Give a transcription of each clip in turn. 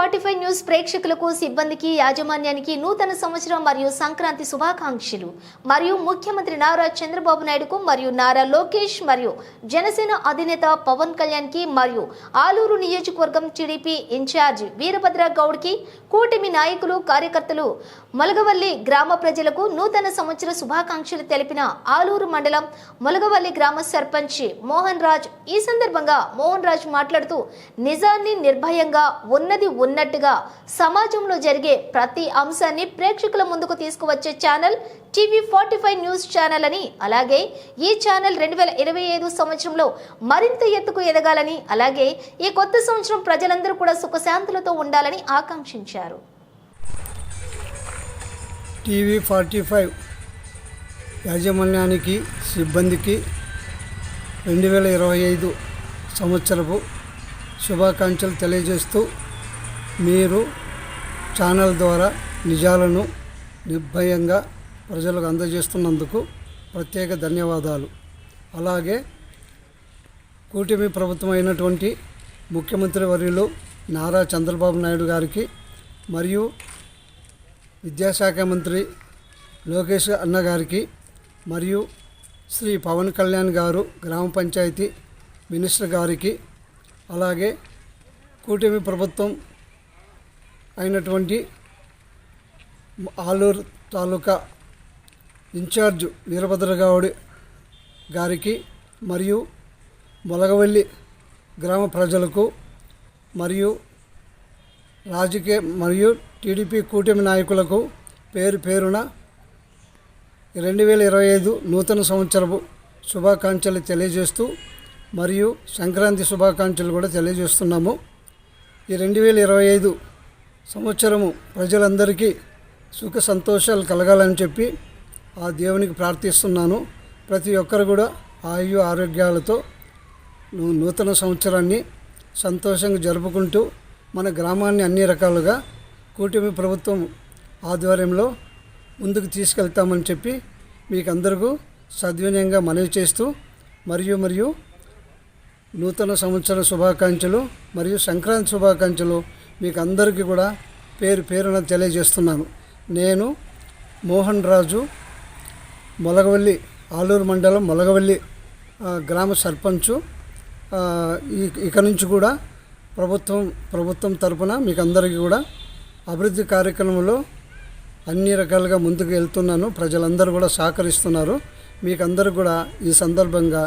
45 news ప్రేక్షకులకు సిబ్బందికి యాజమాన్యానికి నూతన సంవత్సరం మరియు సంక్రాంతి శుభాకాంక్షలు మరియు ముఖ్యమంత్రి నారా చంద్రబాబు నాయుడుకు మరియు నారా లోకేష్ మరియు జనసేన అధినేత పవన్ కళ్యాణ్ కి మరియు ఆలూరు నియోజకవర్గం టీడీపీ ఇన్ఛార్జ్ వీరభద్ర గౌడ్ కి కూటమి నాయకులు కార్యకర్తలు మొలగవల్లి గ్రామ ప్రజలకు నూతన సంవత్సర శుభాకాంక్షలు తెలిపిన ఆలూరు మండలం మొలగవల్లి గ్రామ సర్పంచ్ మోహన్ రాజ్ ఈ సందర్భంగా మోహన్ రాజ్ మాట్లాడుతూ నిజాన్ని నిర్భయంగా ఉన్నది ఉన్నట్టుగా సమాజంలో జరిగే ప్రతి అంశాన్ని ప్రేక్షకుల ముందుకు తీసుకువచ్చే ఛానల్ టీవీ 45 న్యూస్ ఛానల్ అని అలాగే ఈ ఛానల్ 2025 సంవత్సరంలో మరింత ఎత్తుకు ఎదగాలని అలాగే ఈ కొత్త సంవత్సరం ప్రజలందరూ కూడా సుఖశాంతులతో ఉండాలని ఆకాంక్షించారు. టీవీ 45 యాజమాన్యానికి సిబ్బందికి 2025 సంవత్సరపు శుభాకాంక్షలు తెలియజేస్తూ మీరు ఛానల్ ద్వారా నిజాలను నిర్భయంగా ప్రజలకు అందజేస్తున్నందుకు ప్రత్యేక ధన్యవాదాలు. అలాగే కూటమి ప్రభుత్వం అయినటువంటి ముఖ్యమంత్రి వర్యులు నారా చంద్రబాబు నాయుడు గారికి మరియు విద్యాశాఖ మంత్రి లోకేష్ అన్న గారికి మరియు శ్రీ పవన్ కళ్యాణ్ గారు గ్రామ పంచాయతీ మినిస్టర్ గారికి అలాగే కూటమి ప్రభుత్వం అయినటువంటి ఆలూరు తాలూకా ఇన్ఛార్జ్ వీరభద్ర గౌడ్ గారికి మరియు మొలగవల్లి గ్రామ ప్రజలకు మరియు రాజకీయ మరియు టీడీపీ కూటమి నాయకులకు పేరు పేరున 2025 నూతన సంవత్సరపు శుభాకాంక్షలు తెలియజేస్తూ మరియు సంక్రాంతి శుభాకాంక్షలు కూడా తెలియజేస్తున్నాము. ఈ 2025 సంవత్సరము ప్రజలందరికీ సుఖ సంతోషాలు కలగాలని చెప్పి ఆ దేవునికి ప్రార్థిస్తున్నాను. ప్రతి ఒక్కరు కూడా ఆయు ఆరోగ్యాలతో నూతన సంవత్సరాన్ని సంతోషంగా జరుపుకుంటూ మన గ్రామాన్ని అన్ని రకాలుగా కూటమి ప్రభుత్వం ఆధ్వర్యంలో ముందుకు తీసుకెళ్తామని చెప్పి మీకు అందరికీ సద్వినయంగా మనవి చేస్తూ మరియు నూతన సంవత్సర శుభాకాంక్షలు మరియు సంక్రాంతి శుభాకాంక్షలు మీకు అందరికీ కూడా పేరు పేరున తెలియజేస్తున్నాను. నేను మోహన్ రాజు మొలగవల్లి ఆలూరు మండలం మొలగవల్లి గ్రామ సర్పంచు. ఇక నుంచి కూడా ప్రభుత్వం తరపున మీకు అందరికీ కూడా అభివృద్ధి కార్యక్రమంలో అన్ని రకాలుగా ముందుకు వెళ్తున్నాను. ప్రజలందరూ కూడా సహకరిస్తున్నారు. మీకు అందరూ కూడా ఈ సందర్భంగా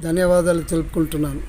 ధన్యవాదాలు తెలుపుకుంటున్నాను.